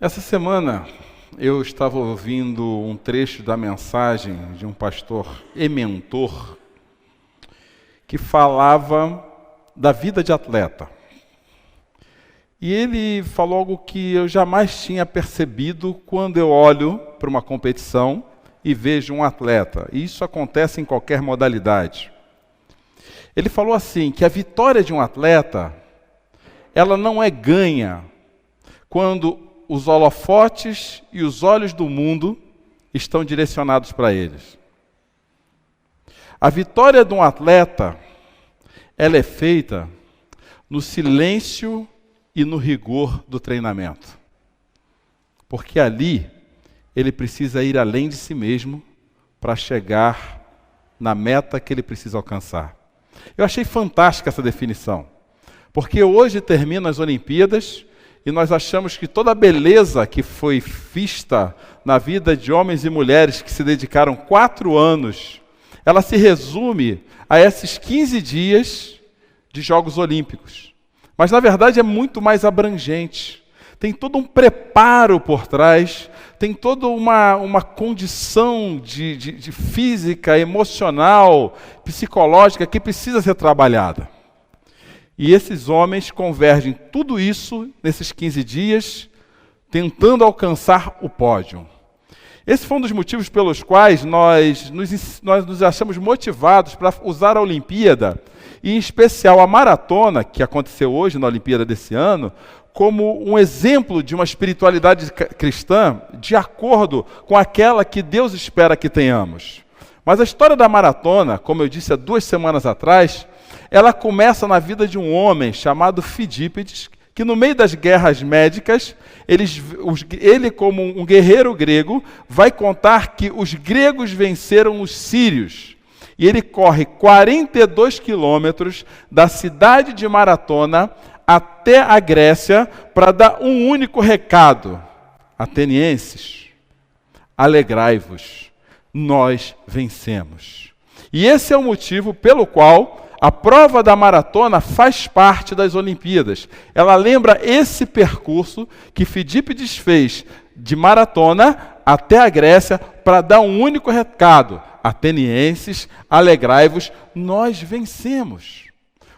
Essa semana eu estava ouvindo um trecho da mensagem de um pastor e mentor que falava da vida de atleta. E ele falou algo que eu jamais tinha percebido quando eu olho para uma competição e vejo um atleta. E isso acontece em qualquer modalidade. Ele falou assim, que a vitória de um atleta, ela não é ganha quando os holofotes e os olhos do mundo estão direcionados para eles. A vitória de um atleta, ela é feita no silêncio e no rigor do treinamento. Porque ali, ele precisa ir além de si mesmo para chegar na meta que ele precisa alcançar. Eu achei fantástica essa definição. Porque hoje terminam as Olimpíadas e nós achamos que toda a beleza que foi vista na vida de homens e mulheres que se dedicaram 4 anos, ela se resume a esses 15 dias de Jogos Olímpicos. Mas, na verdade, é muito mais abrangente. Tem todo um preparo por trás, tem toda uma condição de física, emocional, psicológica que precisa ser trabalhada. E esses homens convergem tudo isso nesses 15 dias, tentando alcançar o pódio. Esse foi um dos motivos pelos quais nós nos achamos motivados para usar a Olimpíada, e em especial a maratona, que aconteceu hoje na Olimpíada desse ano, como um exemplo de uma espiritualidade cristã de acordo com aquela que Deus espera que tenhamos. Mas a história da maratona, como eu disse há 2 semanas atrás, ela começa na vida de um homem chamado Fidípides, que no meio das guerras médicas, ele como um guerreiro grego, vai contar que os gregos venceram os sírios. E ele corre 42 quilômetros da cidade de Maratona até a Grécia para dar um único recado. Atenienses, alegrai-vos, nós vencemos. E esse é o motivo pelo qual a prova da maratona faz parte das Olimpíadas. Ela lembra esse percurso que Fidípides fez de maratona até a Grécia para dar um único recado. Atenienses, alegrai-vos, nós vencemos.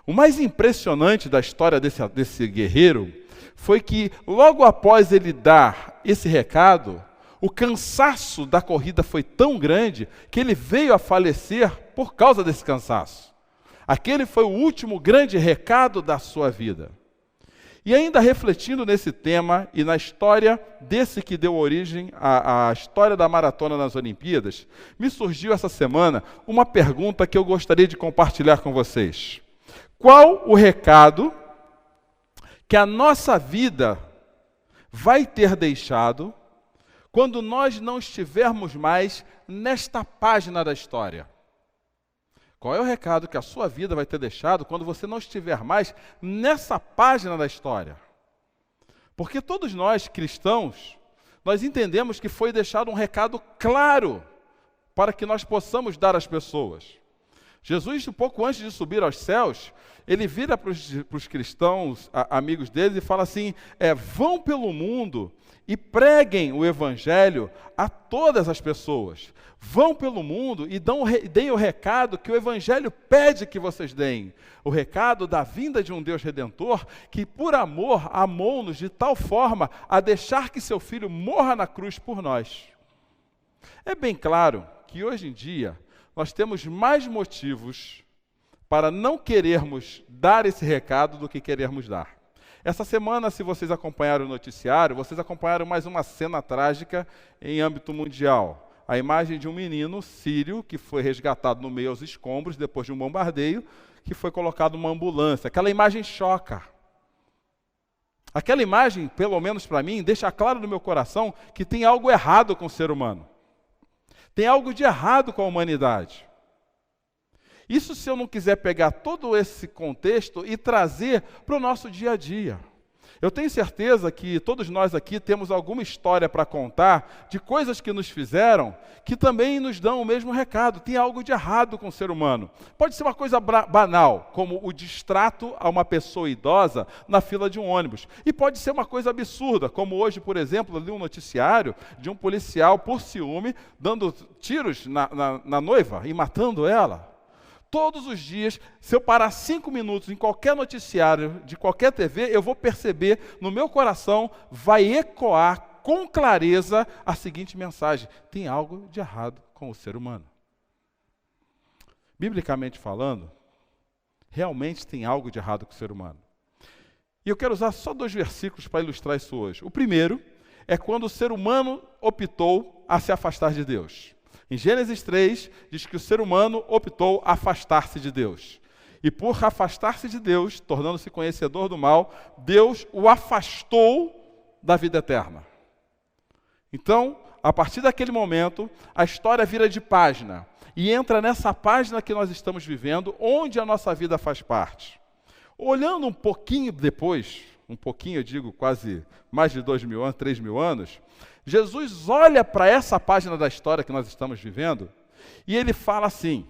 O mais impressionante da história desse guerreiro foi que, logo após ele dar esse recado, o cansaço da corrida foi tão grande que ele veio a falecer por causa desse cansaço. Aquele foi o último grande recado da sua vida. E ainda refletindo nesse tema e na história desse que deu origem à história da maratona nas Olimpíadas, me surgiu essa semana uma pergunta que eu gostaria de compartilhar com vocês. Qual o recado que a nossa vida vai ter deixado quando nós não estivermos mais nesta página da história? Qual é o recado que a sua vida vai ter deixado quando você não estiver mais nessa página da história? Porque todos nós, cristãos, nós entendemos que foi deixado um recado claro para que nós possamos dar às pessoas. Jesus, um pouco antes de subir aos céus, ele vira para os cristãos, amigos deles, e fala assim, vão pelo mundo e preguem o evangelho a todas as pessoas. Vão pelo mundo e deem o recado que o evangelho pede que vocês deem. O recado da vinda de um Deus Redentor que, por amor, amou-nos de tal forma a deixar que seu Filho morra na cruz por nós. É bem claro que hoje em dia nós temos mais motivos para não querermos dar esse recado do que querermos dar. Essa semana, se vocês acompanharam o noticiário, vocês acompanharam mais uma cena trágica em âmbito mundial. A imagem de um menino sírio que foi resgatado no meio aos escombros, depois de um bombardeio, que foi colocado numa ambulância. Aquela imagem choca. Aquela imagem, pelo menos para mim, deixa claro no meu coração que tem algo errado com o ser humano. Tem algo de errado com a humanidade. Isso se eu não quiser pegar todo esse contexto e trazer para o nosso dia a dia. Eu tenho certeza que todos nós aqui temos alguma história para contar de coisas que nos fizeram que também nos dão o mesmo recado. Tem algo de errado com o ser humano. Pode ser uma coisa banal, como o distrato a uma pessoa idosa na fila de um ônibus. E pode ser uma coisa absurda, como hoje, por exemplo, eu li um noticiário de um policial, por ciúme, dando tiros na noiva e matando ela. Todos os dias, se eu parar 5 minutos em qualquer noticiário, de qualquer TV, eu vou perceber, no meu coração, vai ecoar com clareza a seguinte mensagem: tem algo de errado com o ser humano. Biblicamente falando, realmente tem algo de errado com o ser humano. E eu quero usar só 2 versículos para ilustrar isso hoje. O primeiro é quando o ser humano optou a se afastar de Deus. Em Gênesis 3, diz que o ser humano optou a afastar-se de Deus. E por afastar-se de Deus, tornando-se conhecedor do mal, Deus o afastou da vida eterna. Então, a partir daquele momento, a história vira de página. E entra nessa página que nós estamos vivendo, onde a nossa vida faz parte. Olhando um pouquinho depois, um pouquinho, eu digo quase mais de 2.000 anos, 3.000 anos, Jesus olha para essa página da história que nós estamos vivendo e ele fala assim: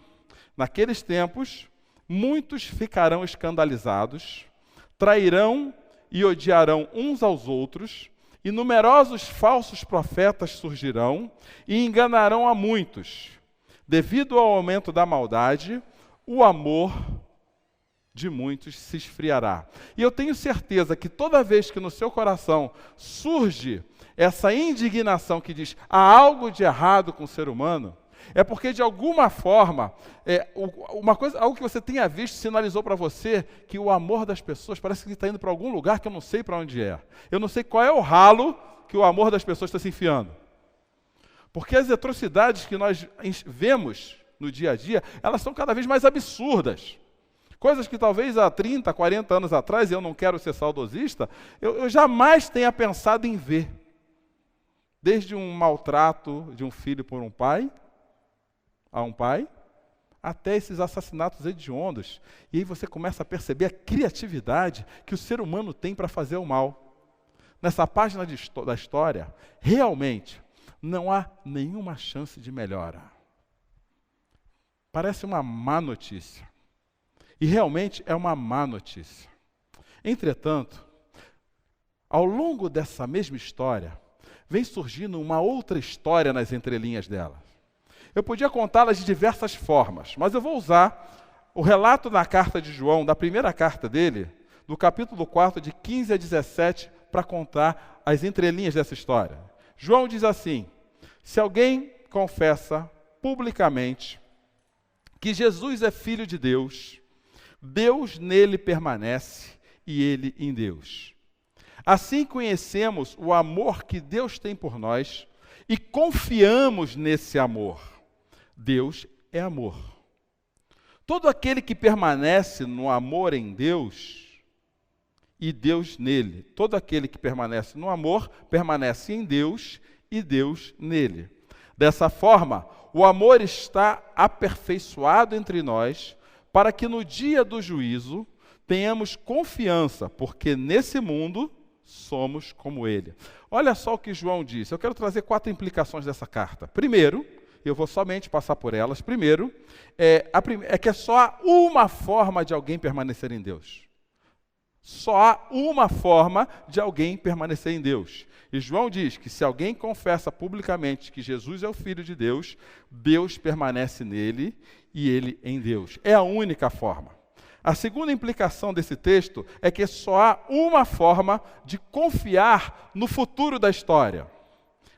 naqueles tempos, muitos ficarão escandalizados, trairão e odiarão uns aos outros, e numerosos falsos profetas surgirão e enganarão a muitos. Devido ao aumento da maldade, o amor de muitos se esfriará. E eu tenho certeza que toda vez que no seu coração surge essa indignação que diz há algo de errado com o ser humano, é porque de alguma forma, algo que você tenha visto sinalizou para você que o amor das pessoas parece que está indo para algum lugar que eu não sei para onde é. Eu não sei qual é o ralo que o amor das pessoas está se enfiando. Porque as atrocidades que nós vemos no dia a dia, elas são cada vez mais absurdas. Coisas que talvez há 30, 40 anos atrás, eu não quero ser saudosista, eu jamais tenha pensado em ver. Desde um maltrato de um filho por um pai, a um pai, até esses assassinatos hediondos. E aí você começa a perceber a criatividade que o ser humano tem para fazer o mal. Nessa página da história, realmente, não há nenhuma chance de melhora. Parece uma má notícia. E realmente é uma má notícia. Entretanto, ao longo dessa mesma história, vem surgindo uma outra história nas entrelinhas dela. Eu podia contá-las de diversas formas, mas eu vou usar o relato na carta de João, da primeira carta dele, do capítulo 4, de 15 a 17, para contar as entrelinhas dessa história. João diz assim: se alguém confessa publicamente que Jesus é Filho de Deus, Deus nele permanece e ele em Deus. Assim conhecemos o amor que Deus tem por nós e confiamos nesse amor. Deus é amor. Todo aquele que permanece no amor em Deus e Deus nele, todo aquele que permanece no amor, permanece em Deus e Deus nele. Dessa forma, o amor está aperfeiçoado entre nós, para que no dia do juízo tenhamos confiança, porque nesse mundo somos como ele. Olha só o que João disse. Eu quero trazer 4 implicações dessa carta. Primeiro, eu vou somente passar por elas. Primeiro, é que é só uma forma de alguém permanecer em Deus. Só há uma forma de alguém permanecer em Deus. E João diz que se alguém confessa publicamente que Jesus é o Filho de Deus, Deus permanece nele e ele em Deus. É a única forma. A segunda implicação desse texto é que só há uma forma de confiar no futuro da história.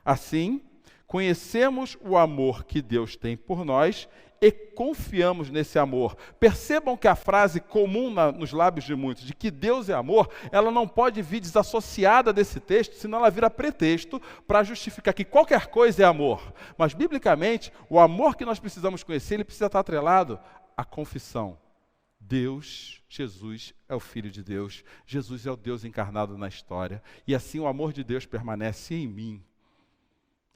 Assim, conhecemos o amor que Deus tem por nós e confiamos nesse amor. Percebam que a frase comum nos lábios de muitos, de que Deus é amor, ela não pode vir desassociada desse texto, senão ela vira pretexto para justificar que qualquer coisa é amor. Mas, biblicamente, o amor que nós precisamos conhecer, ele precisa estar atrelado à confissão. Deus, Jesus é o Filho de Deus, Jesus é o Deus encarnado na história, e assim o amor de Deus permanece em mim.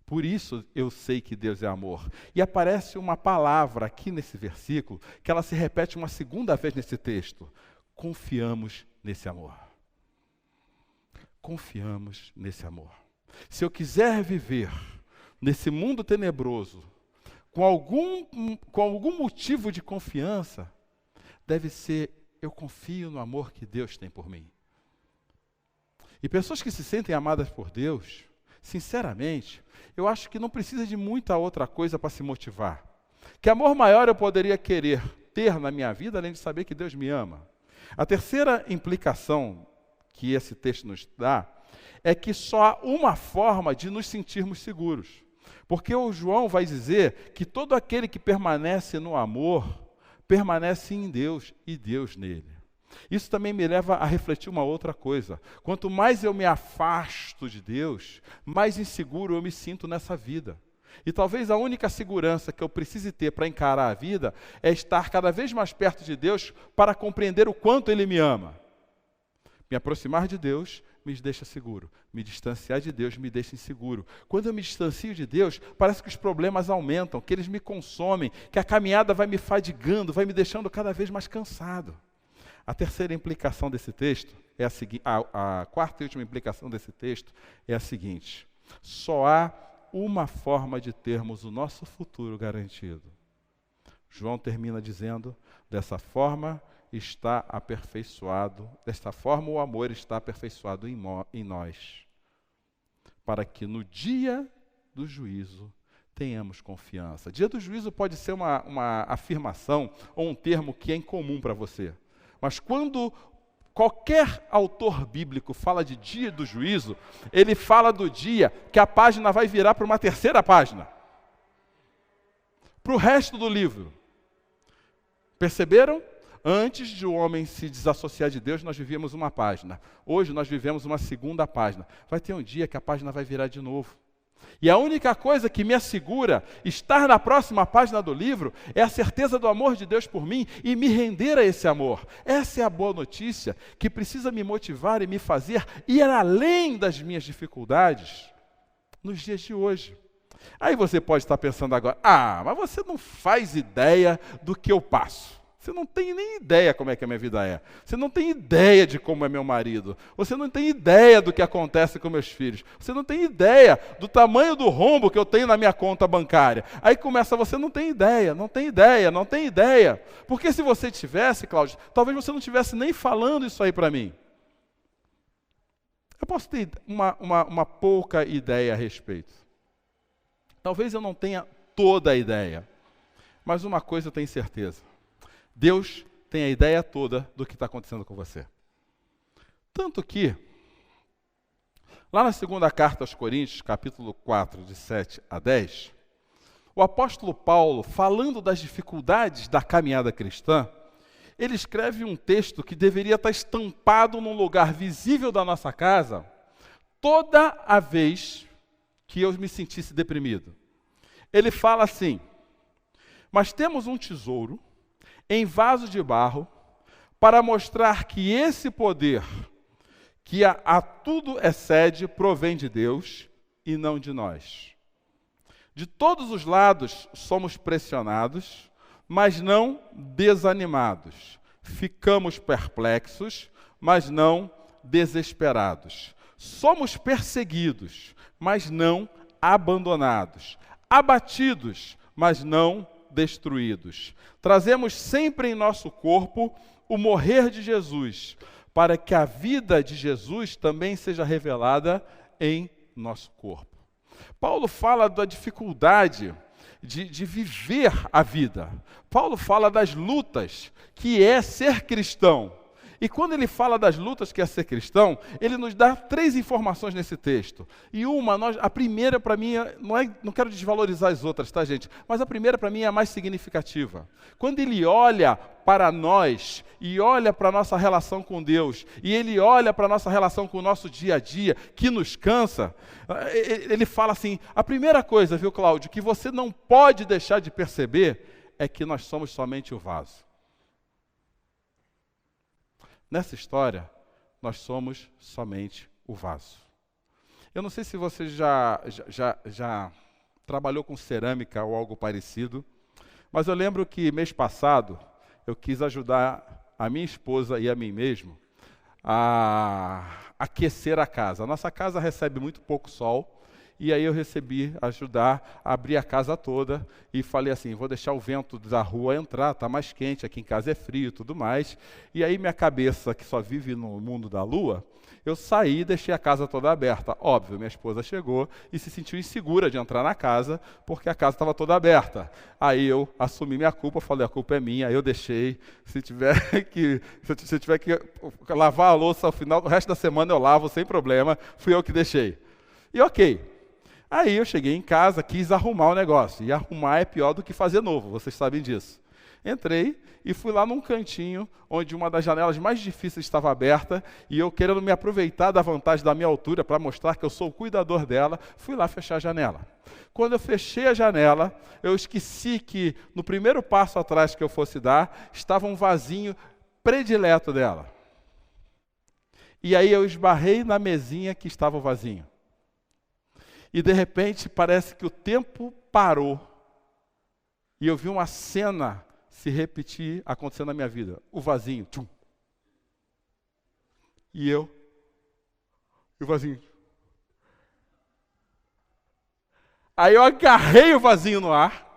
Por isso eu sei que Deus é amor. E aparece uma palavra aqui nesse versículo, que ela se repete uma segunda vez nesse texto. Confiamos nesse amor. confiamos nesse amor. Se eu quiser viver nesse mundo tenebroso, com algum motivo de confiança, deve ser: eu confio no amor que Deus tem por mim. E pessoas que se sentem amadas por Deus, sinceramente, eu acho que não precisa de muita outra coisa para se motivar. Que amor maior eu poderia querer ter na minha vida, além de saber que Deus me ama? A terceira implicação que esse texto nos dá é que só há uma forma de nos sentirmos seguros. Porque o João vai dizer que todo aquele que permanece no amor, permanece em Deus e Deus nele. Isso também me leva a refletir uma outra coisa. Quanto mais eu me afasto de Deus, mais inseguro eu me sinto nessa vida. E talvez a única segurança que eu precise ter para encarar a vida é estar cada vez mais perto de Deus para compreender o quanto Ele me ama. Me aproximar de Deus me deixa seguro. Me distanciar de Deus me deixa inseguro. Quando eu me distancio de Deus, parece que os problemas aumentam, que eles me consomem, que a caminhada vai me fadigando, vai me deixando cada vez mais cansado. A terceira implicação desse texto é a seguinte, a quarta e última implicação desse texto é a seguinte: só há uma forma de termos o nosso futuro garantido. João termina dizendo: dessa forma o amor está aperfeiçoado em nós, para que no dia do juízo tenhamos confiança. Dia do juízo pode ser uma afirmação ou um termo que é incomum para você. Mas quando qualquer autor bíblico fala de dia do juízo, ele fala do dia que a página vai virar para uma terceira página. Para o resto do livro. Perceberam? Antes de o homem se desassociar de Deus, nós vivíamos uma página. Hoje nós vivemos uma segunda página. Vai ter um dia que a página vai virar de novo. E a única coisa que me assegura estar na próxima página do livro é a certeza do amor de Deus por mim e me render a esse amor. Essa é a boa notícia que precisa me motivar e me fazer ir além das minhas dificuldades nos dias de hoje. Aí você pode estar pensando agora: mas você não faz ideia do que eu passo. Você não tem nem ideia como é que a minha vida é. Você não tem ideia de como é meu marido. Você não tem ideia do que acontece com meus filhos. Você não tem ideia do tamanho do rombo que eu tenho na minha conta bancária. Aí começa: você não tem ideia, não tem ideia, não tem ideia. Porque se você tivesse, Cláudio, talvez você não estivesse nem falando isso aí para mim. Eu posso ter uma pouca ideia a respeito. Talvez eu não tenha toda a ideia. Mas uma coisa eu tenho certeza: Deus tem a ideia toda do que está acontecendo com você. Tanto que, lá na segunda carta aos Coríntios, capítulo 4, de 7 a 10, o apóstolo Paulo, falando das dificuldades da caminhada cristã, ele escreve um texto que deveria estar estampado num lugar visível da nossa casa toda a vez que eu me sentisse deprimido. Ele fala assim: mas temos um tesouro em vaso de barro, para mostrar que esse poder, que a tudo excede, provém de Deus e não de nós. De todos os lados somos pressionados, mas não desanimados. Ficamos perplexos, mas não desesperados. Somos perseguidos, mas não abandonados. Abatidos, mas não destruídos. Trazemos sempre em nosso corpo o morrer de Jesus, para que a vida de Jesus também seja revelada em nosso corpo. Paulo fala da dificuldade de viver a vida. Paulo fala das lutas que é ser cristão. E quando ele fala das lutas que é ser cristão, ele nos dá 3 informações nesse texto. E a primeira para mim, não quero desvalorizar as outras, tá, gente? Mas a primeira para mim é a mais significativa. Quando ele olha para nós e olha para a nossa relação com Deus, e ele olha para a nossa relação com o nosso dia a dia, que nos cansa, ele fala assim: a primeira coisa, viu, Cláudio, que você não pode deixar de perceber é que nós somos somente o vaso. Nessa história, nós somos somente o vaso. Eu não sei se você já trabalhou com cerâmica ou algo parecido, mas eu lembro que mês passado eu quis ajudar a minha esposa e a mim mesmo a aquecer a casa. A nossa casa recebe muito pouco sol, e aí eu resolvi ajudar a abrir a casa toda, e falei assim, vou deixar o vento da rua entrar, está mais quente, aqui em casa é frio e tudo mais. E aí minha cabeça, que só vive no mundo da lua, eu saí e deixei a casa toda aberta. Óbvio, minha esposa chegou e se sentiu insegura de entrar na casa, porque a casa estava toda aberta. Aí eu assumi minha culpa, falei, a culpa é minha, eu deixei. Se tiver que lavar a louça ao final do resto da semana, eu lavo sem problema, fui eu que deixei. E ok. Aí eu cheguei em casa, quis arrumar o negócio. E arrumar é pior do que fazer novo, vocês sabem disso. Entrei e fui lá num cantinho, onde uma das janelas mais difíceis estava aberta, e eu, querendo me aproveitar da vantagem da minha altura, para mostrar que eu sou o cuidador dela, fui lá fechar a janela. Quando eu fechei a janela, eu esqueci que, no primeiro passo atrás que eu fosse dar, estava um vasinho predileto dela. E aí eu esbarrei na mesinha que estava o vasinho. E de repente parece que o tempo parou. E eu vi uma cena se repetir, acontecendo na minha vida. O vasinho. Tchum. E o vasinho. Aí eu agarrei o vasinho no ar.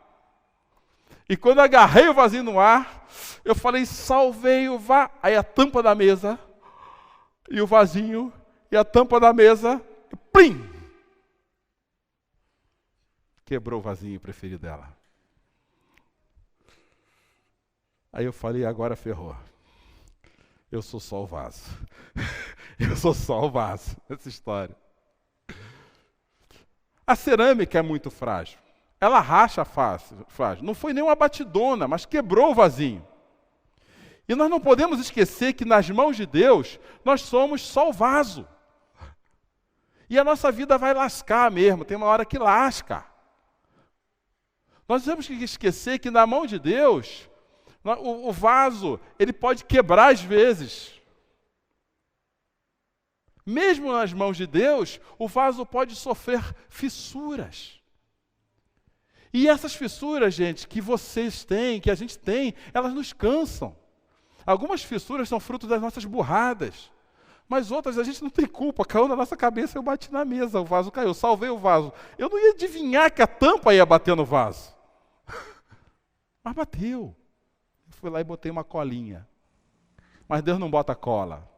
E quando eu agarrei o vasinho no ar, eu falei, salvei o vaso. Aí a tampa da mesa, e o vasinho, e a tampa da mesa, e plim! Quebrou o vasinho preferido dela. Aí eu falei, agora ferrou. Eu sou só o vaso. Eu sou só o vaso, essa história. A cerâmica é muito frágil. Ela racha fácil. Não foi nem uma batidona, mas quebrou o vasinho. E nós não podemos esquecer que nas mãos de Deus, nós somos só o vaso. E a nossa vida vai lascar mesmo, tem uma hora que lasca. Nós temos que esquecer que na mão de Deus, o vaso, ele pode quebrar às vezes. Mesmo nas mãos de Deus, o vaso pode sofrer fissuras. E essas fissuras, gente, que vocês têm, que a gente tem, elas nos cansam. Algumas fissuras são fruto das nossas burradas, mas outras a gente não tem culpa. Caiu na nossa cabeça, eu bati na mesa, o vaso caiu, salvei o vaso. Eu não ia adivinhar que a tampa ia bater no vaso. Mas bateu. Eu fui lá e botei uma colinha. Mas Deus não bota cola.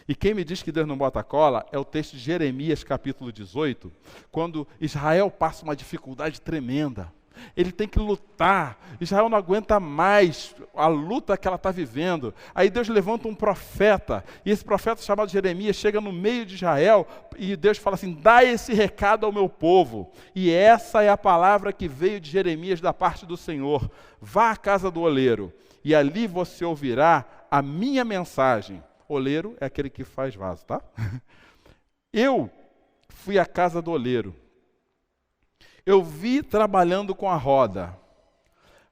E quem me diz que Deus não bota cola é o texto de Jeremias, capítulo 18, quando Israel passa uma dificuldade tremenda. Ele tem que lutar. Israel não aguenta mais a luta que ela está vivendo. Aí Deus levanta um profeta, e esse profeta chamado Jeremias chega no meio de Israel, e Deus fala assim, dá esse recado ao meu povo. E essa é a palavra que veio de Jeremias da parte do Senhor. Vá à casa do oleiro, e ali você ouvirá a minha mensagem. Oleiro é aquele que faz vaso, tá? Eu fui à casa do oleiro. Eu vi trabalhando com a roda,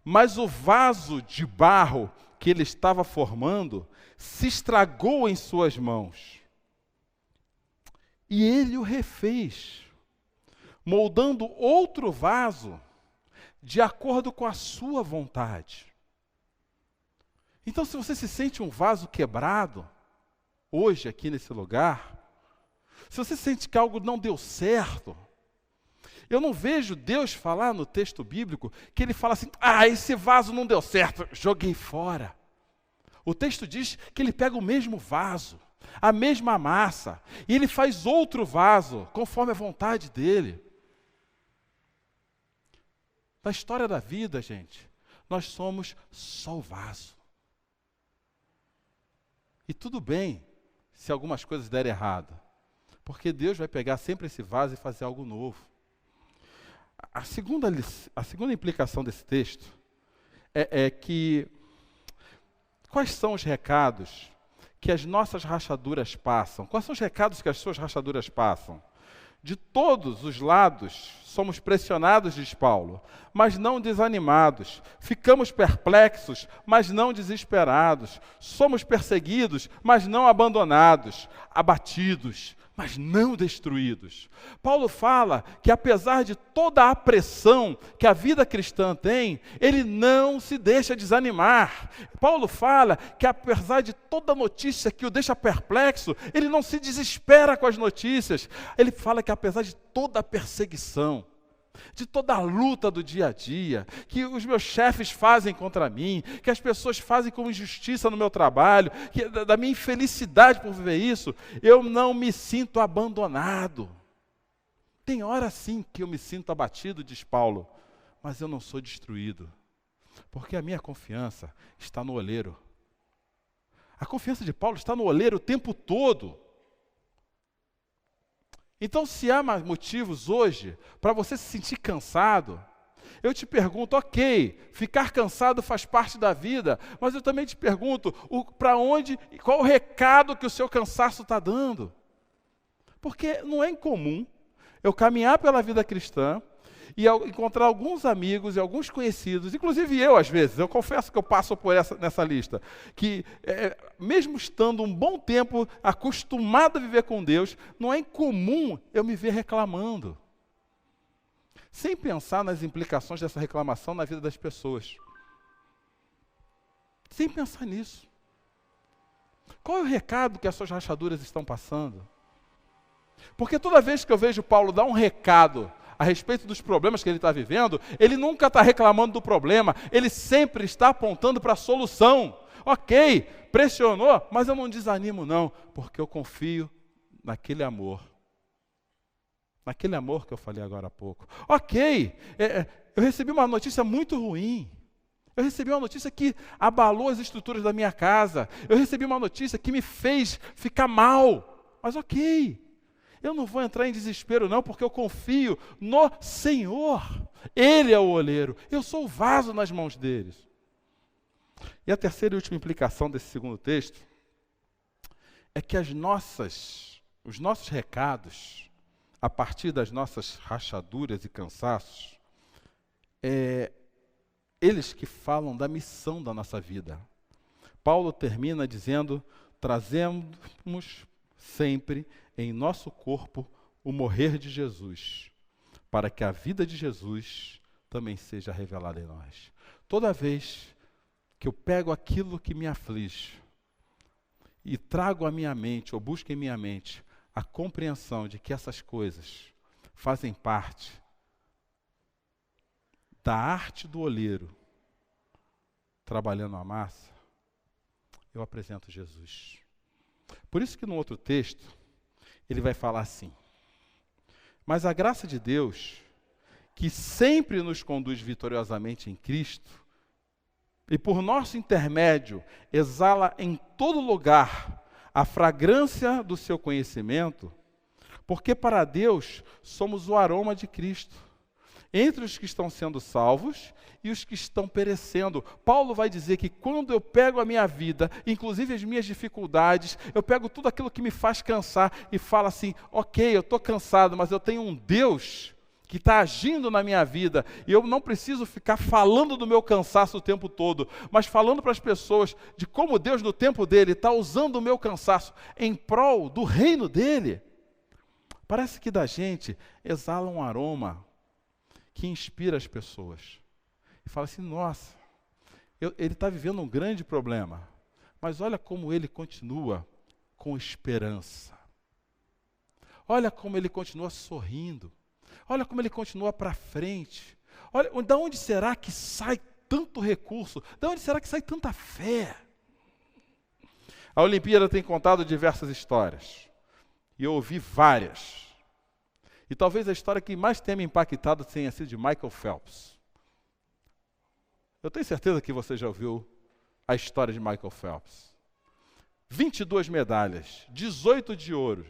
mas o vaso de barro que ele estava formando se estragou em suas mãos. E ele o refez, moldando outro vaso de acordo com a sua vontade. Então, se você se sente um vaso quebrado, hoje aqui nesse lugar, se você sente que algo não deu certo, eu não vejo Deus falar no texto bíblico que ele fala assim, esse vaso não deu certo, joguei fora. O texto diz que ele pega o mesmo vaso, a mesma massa, e ele faz outro vaso, conforme a vontade dele. Na história da vida, gente, nós somos só o vaso. E tudo bem se algumas coisas derem errado, porque Deus vai pegar sempre esse vaso e fazer algo novo. A segunda implicação desse texto é que quais são os recados que as nossas rachaduras passam? Quais são os recados que as suas rachaduras passam? De todos os lados, somos pressionados, diz Paulo, mas não desanimados. Ficamos perplexos, mas não desesperados. Somos perseguidos, mas não abandonados. Abatidos, mas não destruídos. Paulo fala que apesar de toda a pressão que a vida cristã tem, ele não se deixa desanimar. Paulo fala que apesar de toda notícia que o deixa perplexo, ele não se desespera com as notícias. Ele fala que apesar de toda a perseguição, de toda a luta do dia a dia, que os meus chefes fazem contra mim, que as pessoas fazem com injustiça no meu trabalho, que da minha infelicidade por viver isso, eu não me sinto abandonado. Tem hora sim que eu me sinto abatido, diz Paulo, mas eu não sou destruído, porque a minha confiança está no oleiro. A confiança de Paulo está no oleiro o tempo todo. Então, se há motivos hoje para você se sentir cansado, eu te pergunto, ok, ficar cansado faz parte da vida, mas eu também te pergunto, para onde, qual o recado que o seu cansaço está dando? Porque não é incomum eu caminhar pela vida cristã e encontrar alguns amigos e alguns conhecidos, inclusive eu às vezes, eu confesso que eu passo por nessa lista, que mesmo estando um bom tempo acostumado a viver com Deus, não é incomum eu me ver reclamando, sem pensar nas implicações dessa reclamação na vida das pessoas. Sem pensar nisso. Qual é o recado que as suas rachaduras estão passando? Porque toda vez que eu vejo Paulo dar um recado a respeito dos problemas que ele está vivendo, ele nunca está reclamando do problema, ele sempre está apontando para a solução. Ok, pressionou, mas eu não desanimo não, porque eu confio naquele amor. Naquele amor que eu falei agora há pouco. Ok, eu recebi uma notícia muito ruim. Eu recebi uma notícia que abalou as estruturas da minha casa. Eu recebi uma notícia que me fez ficar mal. Mas ok, eu não vou entrar em desespero não, porque eu confio no Senhor. Ele é o oleiro, eu sou o vaso nas mãos dele. E a terceira e última implicação desse segundo texto é que os nossos recados, a partir das nossas rachaduras e cansaços, eles que falam da missão da nossa vida. Paulo termina dizendo, trazemos sempre em nosso corpo o morrer de Jesus, para que a vida de Jesus também seja revelada em nós. Toda vez que eu pego aquilo que me aflige e trago à minha mente, ou busco em minha mente, a compreensão de que essas coisas fazem parte da arte do oleiro trabalhando a massa, eu apresento Jesus. Por isso que no outro texto, ele vai falar assim, mas a graça de Deus, que sempre nos conduz vitoriosamente em Cristo, e por nosso intermédio exala em todo lugar a fragrância do seu conhecimento, porque para Deus somos o aroma de Cristo, entre os que estão sendo salvos e os que estão perecendo. Paulo vai dizer que quando eu pego a minha vida, inclusive as minhas dificuldades, eu pego tudo aquilo que me faz cansar e falo assim, ok, eu estou cansado, mas eu tenho um Deus que está agindo na minha vida, e eu não preciso ficar falando do meu cansaço o tempo todo, mas falando para as pessoas de como Deus, no tempo dele, está usando o meu cansaço em prol do reino dele. Parece que da gente exala um aroma que inspira as pessoas. E fala assim, nossa, ele está vivendo um grande problema, mas olha como ele continua com esperança. Olha como ele continua sorrindo. Olha como ele continua para frente. Olha, de onde será que sai tanto recurso? De onde será que sai tanta fé? A Olimpíada tem contado diversas histórias. E eu ouvi várias. E talvez a história que mais tenha me impactado tenha sido de Michael Phelps. Eu tenho certeza que você já ouviu a história de Michael Phelps. 22 medalhas, 18 de ouro.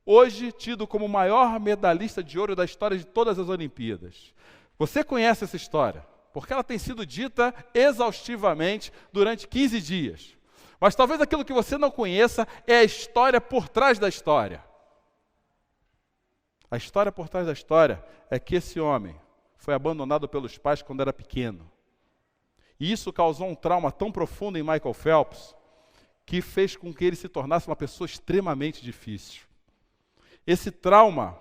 Hoje tido como o maior medalhista de ouro da história de todas as Olimpíadas. Você conhece essa história, porque ela tem sido dita exaustivamente durante 15 dias. Mas talvez aquilo que você não conheça é a história por trás da história. A história por trás da história é que esse homem foi abandonado pelos pais quando era pequeno. E isso causou um trauma tão profundo em Michael Phelps, que fez com que ele se tornasse uma pessoa extremamente difícil. Esse trauma,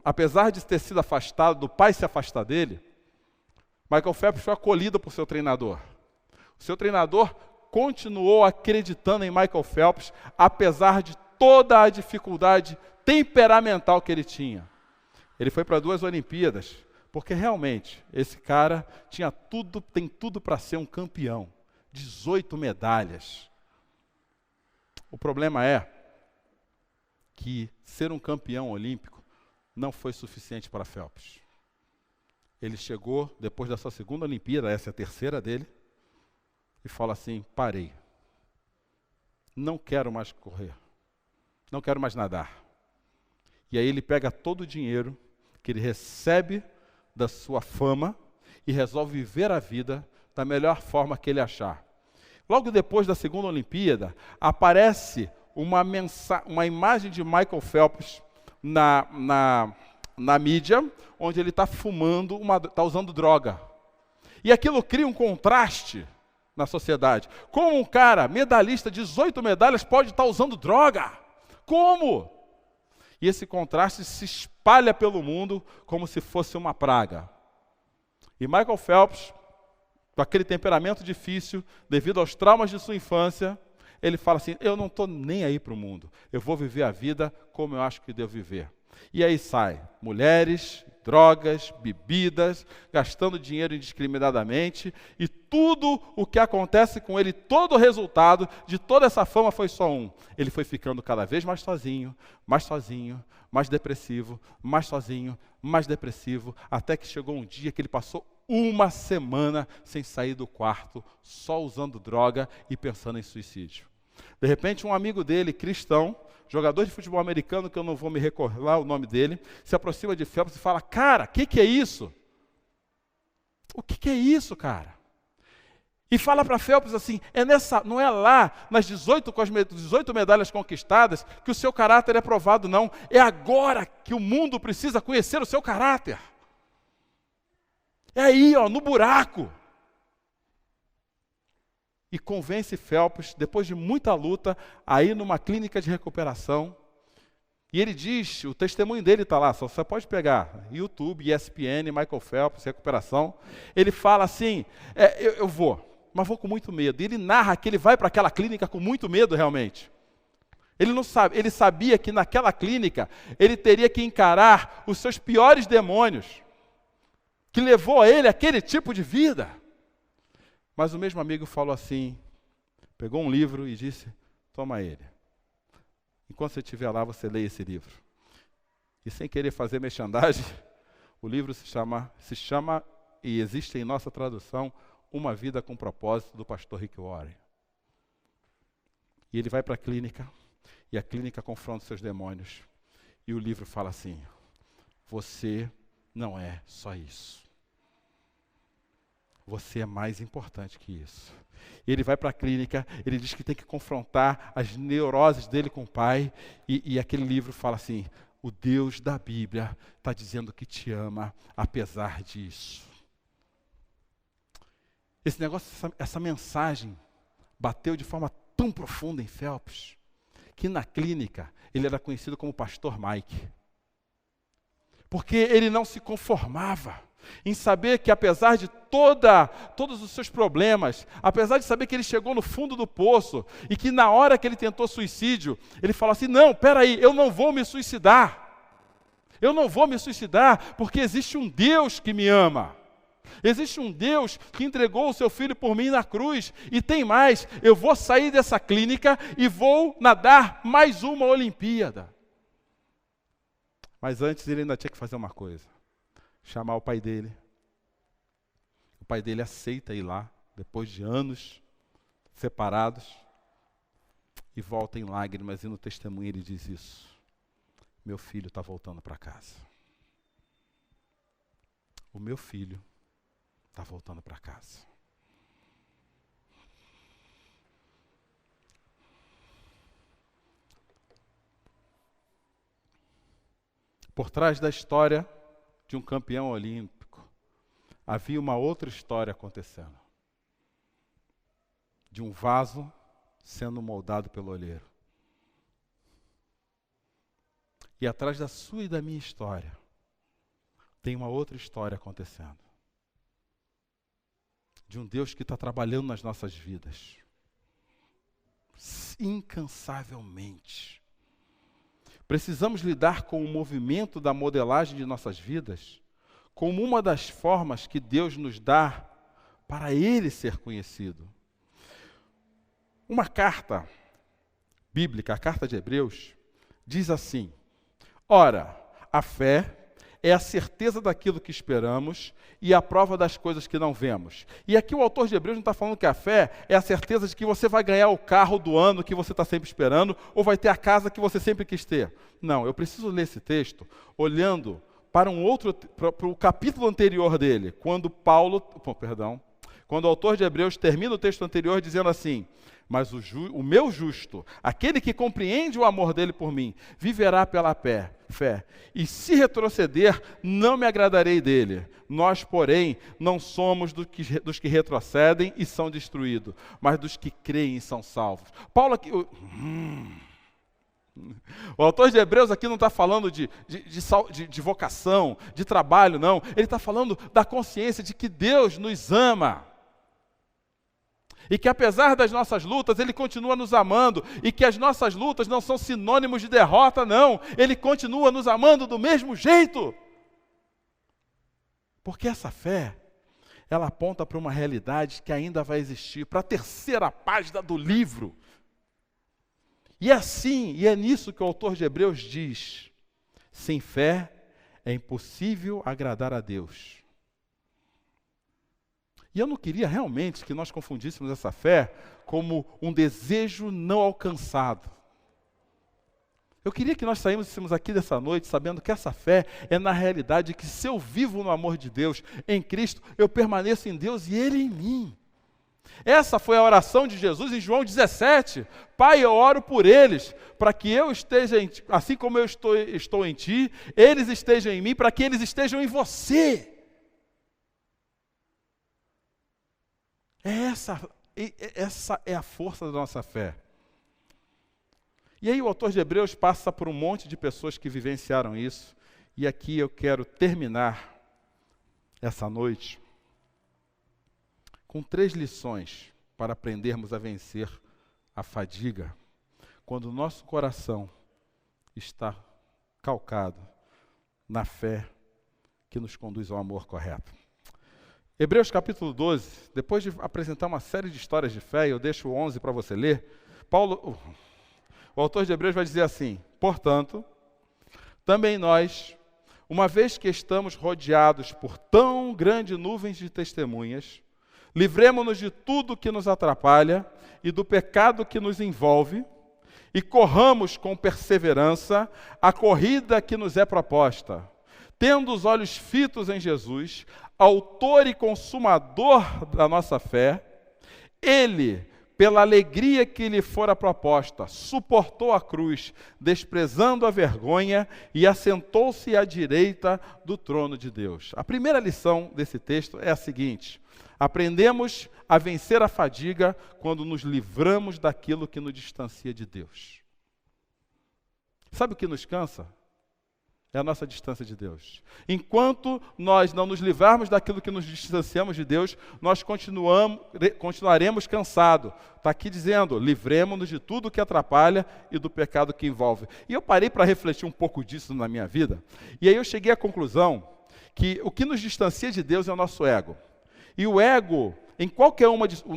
apesar de ter sido afastado, do pai se afastar dele, Michael Phelps foi acolhido por seu treinador. O seu treinador continuou acreditando em Michael Phelps, apesar de toda a dificuldade temperamental que ele tinha. Ele foi para 2 Olimpíadas, porque realmente esse cara tem tudo para ser um campeão. 18 medalhas. O problema é que ser um campeão olímpico não foi suficiente para Phelps. Ele chegou, depois da sua 2ª Olimpíada, essa é a 3ª dele, e fala assim: parei. Não quero mais correr. Não quero mais nadar. E aí ele pega todo o dinheiro que ele recebe da sua fama e resolve viver a vida da melhor forma que ele achar. Logo depois da 2ª Olimpíada, aparece uma imagem de Michael Phelps na mídia, onde ele está fumando, está usando droga. E aquilo cria um contraste na sociedade. Como um cara medalhista, 18 medalhas, pode estar usando droga? Como? E esse contraste se espalha pelo mundo como se fosse uma praga. E Michael Phelps, com aquele temperamento difícil, devido aos traumas de sua infância, ele fala assim: eu não estou nem aí para o mundo, eu vou viver a vida como eu acho que devo viver. E aí sai mulheres, drogas, bebidas, gastando dinheiro indiscriminadamente, e tudo o que acontece com ele, todo o resultado de toda essa fama foi só um: ele foi ficando cada vez mais sozinho, mais depressivo, mais sozinho, mais depressivo, até que chegou um dia que ele passou uma semana sem sair do quarto, só usando droga e pensando em suicídio. De repente, um amigo dele, cristão, jogador de futebol americano, que eu não vou me recordar o nome dele, se aproxima de Phelps e fala: cara, o que é isso? O que é isso, cara? E fala para Phelps assim: não é lá, nas 18 medalhas conquistadas, que o seu caráter é provado, não. É agora que o mundo precisa conhecer o seu caráter. É aí, ó, no buraco. E convence Phelps, depois de muita luta, a ir numa clínica de recuperação. E ele diz, o testemunho dele está lá, só você pode pegar, YouTube, ESPN, Michael Phelps, recuperação. Ele fala assim: eu vou, mas vou com muito medo. E ele narra que ele vai para aquela clínica com muito medo realmente. Ele sabia que naquela clínica ele teria que encarar os seus piores demônios, que levou a ele aquele tipo de vida. Mas o mesmo amigo falou assim, pegou um livro e disse: toma ele. Enquanto você estiver lá, você lê esse livro. E sem querer fazer merchandising, o livro se chama, e existe em nossa tradução, Uma Vida com Propósito, do pastor Rick Warren. E ele vai para a clínica, e a clínica confronta os seus demônios. E o livro fala assim: você não é só isso. Você é mais importante que isso. Ele vai para a clínica, ele diz que tem que confrontar as neuroses dele com o pai, e aquele livro fala assim: o Deus da Bíblia está dizendo que te ama, apesar disso. Esse negócio, essa mensagem, bateu de forma tão profunda em Phelps, que na clínica ele era conhecido como Pastor Mike. Porque ele não se conformava em saber que, apesar de todos os seus problemas, apesar de saber que ele chegou no fundo do poço, e que na hora que ele tentou suicídio, ele falou assim: não, peraí, eu não vou me suicidar. Eu não vou me suicidar, porque existe um Deus que me ama. Existe um Deus que entregou o seu filho por mim na cruz. E tem mais, eu vou sair dessa clínica e vou nadar mais uma Olimpíada. Mas antes ele ainda tinha que fazer uma coisa: chamar o pai dele. O pai dele aceita ir lá, depois de anos separados, e volta em lágrimas, e no testemunho ele diz isso: meu filho está voltando para casa. O meu filho está voltando para casa. Por trás da história de um campeão olímpico, havia uma outra história acontecendo. De um vaso sendo moldado pelo olheiro. E atrás da sua e da minha história, tem uma outra história acontecendo. De um Deus que está trabalhando nas nossas vidas. Incansavelmente. Precisamos lidar com o movimento da modelagem de nossas vidas como uma das formas que Deus nos dá para Ele ser conhecido. Uma carta bíblica, a carta de Hebreus, diz assim: ora, a fé é a certeza daquilo que esperamos e a prova das coisas que não vemos. E aqui o autor de Hebreus não está falando que a fé é a certeza de que você vai ganhar o carro do ano que você está sempre esperando, ou vai ter a casa que você sempre quis ter. Não, eu preciso ler esse texto olhando para para o capítulo anterior dele, quando o autor de Hebreus termina o texto anterior dizendo assim: mas o meu justo, aquele que compreende o amor dele por mim, viverá pela fé. E se retroceder, não me agradarei dele. Nós, porém, não somos dos que retrocedem e são destruídos, mas dos que creem e são salvos. Paulo aqui... O autor de Hebreus aqui não está falando de vocação, de trabalho, não. Ele está falando da consciência de que Deus nos ama. E que apesar das nossas lutas, Ele continua nos amando. E que as nossas lutas não são sinônimos de derrota, não. Ele continua nos amando do mesmo jeito. Porque essa fé, ela aponta para uma realidade que ainda vai existir, para a terceira página do livro. E é nisso que o autor de Hebreus diz: sem fé é impossível agradar a Deus. E eu não queria realmente que nós confundíssemos essa fé como um desejo não alcançado. Eu queria que nós saíssemos aqui dessa noite sabendo que essa fé é na realidade que se eu vivo no amor de Deus, em Cristo, eu permaneço em Deus e Ele em mim. Essa foi a oração de Jesus em João 17. Pai, eu oro por eles, para que eu esteja em ti, assim como eu estou em ti, eles estejam em mim, para que eles estejam em você. Essa é a força da nossa fé. E aí o autor de Hebreus passa por um monte de pessoas que vivenciaram isso. E aqui eu quero terminar essa noite com 3 lições para aprendermos a vencer a fadiga, quando o nosso coração está calcado na fé que nos conduz ao amor correto. Hebreus capítulo 12, depois de apresentar uma série de histórias de fé, eu deixo o 11 para você ler, o autor de Hebreus vai dizer assim: portanto, também nós, uma vez que estamos rodeados por tão grande nuvem de testemunhas, livremo-nos de tudo que nos atrapalha e do pecado que nos envolve, e corramos com perseverança a corrida que nos é proposta, tendo os olhos fitos em Jesus, autor e consumador da nossa fé. Ele, pela alegria que lhe fora proposta, suportou a cruz, desprezando a vergonha, e assentou-se à direita do trono de Deus. A primeira lição desse texto é a seguinte: aprendemos a vencer a fadiga quando nos livramos daquilo que nos distancia de Deus. Sabe o que nos cansa? É a nossa distância de Deus. Enquanto nós não nos livrarmos daquilo que nos distanciamos de Deus, nós continuaremos cansados. Está aqui dizendo: livremos-nos de tudo que atrapalha e do pecado que envolve. E eu parei para refletir um pouco disso na minha vida, e aí eu cheguei à conclusão que o que nos distancia de Deus é o nosso ego. E o ego,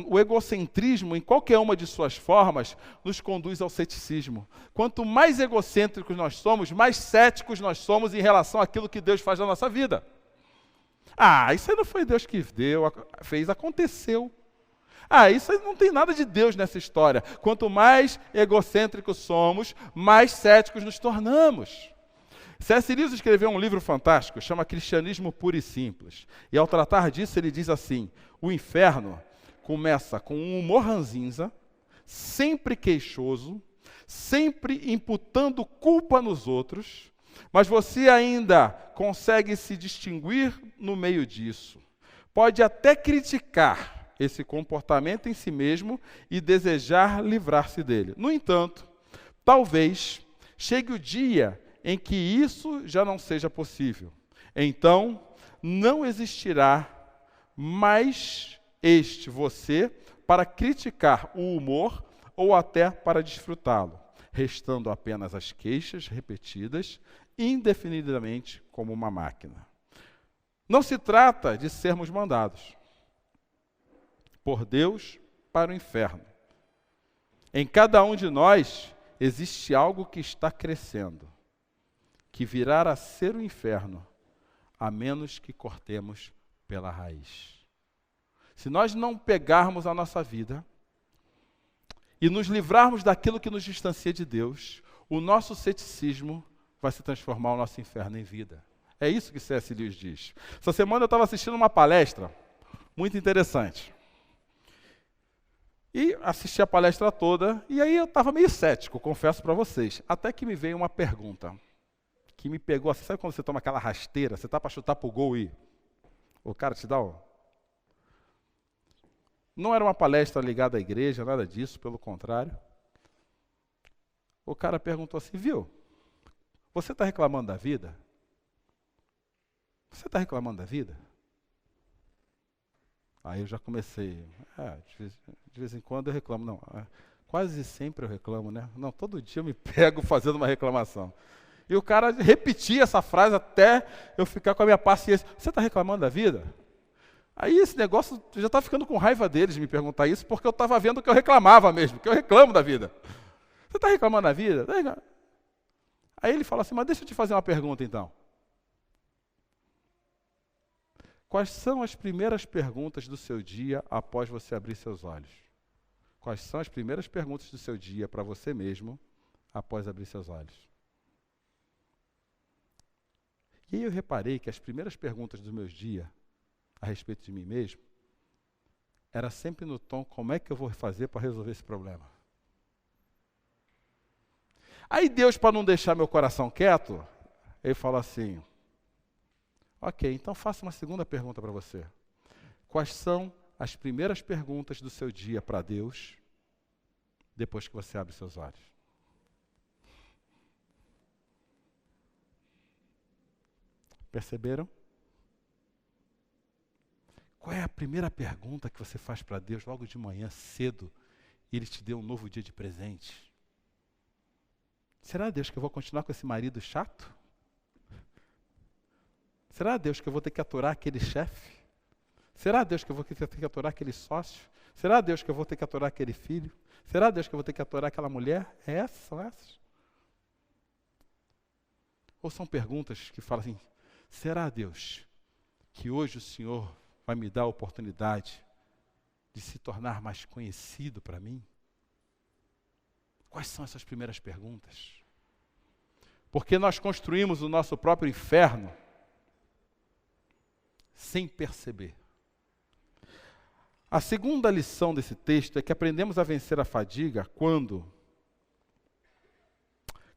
o egocentrismo, em qualquer uma de suas formas, nos conduz ao ceticismo. Quanto mais egocêntricos nós somos, mais céticos nós somos em relação àquilo que Deus faz na nossa vida. Isso aí não foi Deus que fez, aconteceu. Isso aí não tem nada de Deus nessa história. Quanto mais egocêntricos somos, mais céticos nos tornamos. C.S. Lewis escreveu um livro fantástico, chama Cristianismo Puro e Simples. E ao tratar disso, ele diz assim: o inferno começa com um humor ranzinza, sempre queixoso, sempre imputando culpa nos outros, mas você ainda consegue se distinguir no meio disso. Pode até criticar esse comportamento em si mesmo e desejar livrar-se dele. No entanto, talvez chegue o dia em que isso já não seja possível. Então, não existirá mais você para criticar o humor ou até para desfrutá-lo, restando apenas as queixas repetidas indefinidamente como uma máquina. Não se trata de sermos mandados por Deus para o inferno. Em cada um de nós existe algo que está crescendo, que virá a ser o inferno, a menos que cortemos pela raiz. Se nós não pegarmos a nossa vida e nos livrarmos daquilo que nos distancia de Deus, o nosso ceticismo vai se transformar o nosso inferno em vida. É isso que C.S. Lewis diz. Essa semana eu estava assistindo uma palestra muito interessante. E assisti a palestra toda, e aí eu estava meio cético, confesso para vocês. Até que me veio uma pergunta, que me pegou assim, sabe quando você toma aquela rasteira, você está para chutar para o gol e o cara te dá o... Não era uma palestra ligada à igreja, nada disso, pelo contrário. O cara perguntou assim, viu, você está reclamando da vida? Você está reclamando da vida? Aí eu já comecei, de vez em quando eu reclamo. Não, quase sempre eu reclamo, né? Não, todo dia eu me pego fazendo uma reclamação. E o cara repetia essa frase até eu ficar com a minha paciência. Você está reclamando da vida? Aí esse negócio, eu já estava ficando com raiva deles de me perguntar isso, porque eu estava vendo que eu reclamava mesmo, que eu reclamo da vida. Você está reclamando da vida? Aí ele fala assim, mas deixa eu te fazer uma pergunta então. Quais são as primeiras perguntas do seu dia após você abrir seus olhos? Quais são as primeiras perguntas do seu dia para você mesmo após abrir seus olhos? E aí eu reparei que as primeiras perguntas dos meus dias a respeito de mim mesmo era sempre no tom, como é que eu vou fazer para resolver esse problema? Aí Deus, para não deixar meu coração quieto, ele fala assim, ok, então faça uma segunda pergunta para você. Quais são as primeiras perguntas do seu dia para Deus, depois que você abre seus olhos? Perceberam? Qual é a primeira pergunta que você faz para Deus logo de manhã, cedo, e Ele te deu um novo dia de presente? Será, Deus, que eu vou continuar com esse marido chato? Será, Deus, que eu vou ter que aturar aquele chefe? Será, Deus, que eu vou ter que aturar aquele sócio? Será, Deus, que eu vou ter que aturar aquele filho? Será, Deus, que eu vou ter que aturar aquela mulher? São essas? Ou são perguntas que falam assim, será, Deus, que hoje o Senhor vai me dar a oportunidade de se tornar mais conhecido para mim? Quais são essas primeiras perguntas? Porque nós construímos o nosso próprio inferno sem perceber. A segunda lição desse texto é que aprendemos a vencer a fadiga quando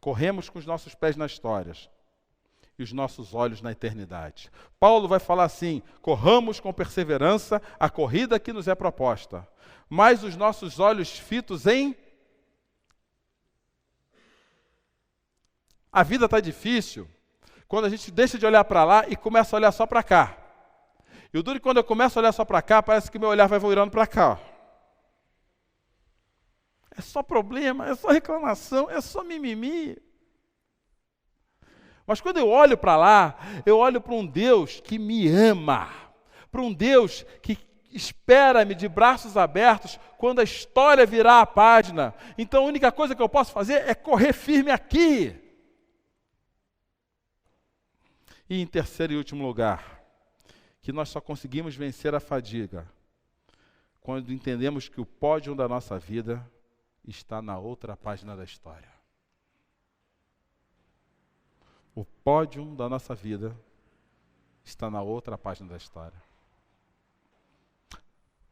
corremos com os nossos pés na história e os nossos olhos na eternidade. Paulo vai falar assim, corramos com perseverança a corrida que nos é proposta, mas os nossos olhos fitos em... A vida está difícil quando a gente deixa de olhar para lá e começa a olhar só para cá. E o duro é que quando eu começo a olhar só para cá, parece que meu olhar vai virando para cá. Ó. É só problema, é só reclamação, é só mimimi. Mas quando eu olho para lá, eu olho para um Deus que me ama, para um Deus que espera-me de braços abertos quando a história virar a página. Então a única coisa que eu posso fazer é correr firme aqui. E em terceiro e último lugar, que nós só conseguimos vencer a fadiga quando entendemos que o pódio da nossa vida está na outra página da história. O pódio da nossa vida está na outra página da história.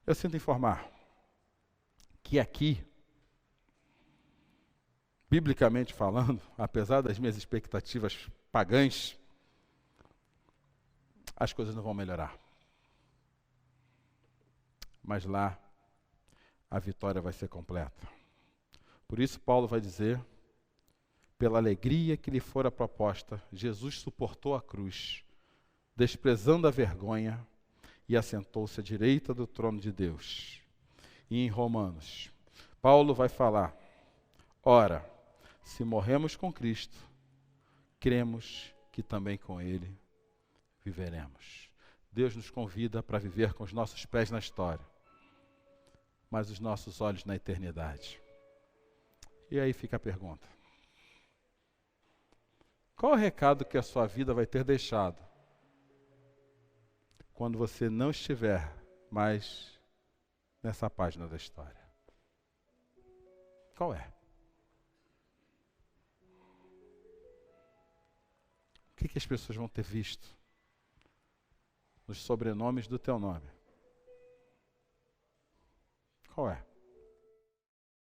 Eu sinto informar que aqui, biblicamente falando, apesar das minhas expectativas pagãs, as coisas não vão melhorar. Mas lá, a vitória vai ser completa. Por isso Paulo vai dizer, pela alegria que lhe fora proposta, Jesus suportou a cruz, desprezando a vergonha, e assentou-se à direita do trono de Deus. E em Romanos, Paulo vai falar: ora, se morremos com Cristo, cremos que também com Ele viveremos. Deus nos convida para viver com os nossos pés na história, mas os nossos olhos na eternidade. E aí fica a pergunta: qual o recado que a sua vida vai ter deixado quando você não estiver mais nessa página da história? Qual é? O que as pessoas vão ter visto nos sobrenomes do teu nome? Qual é?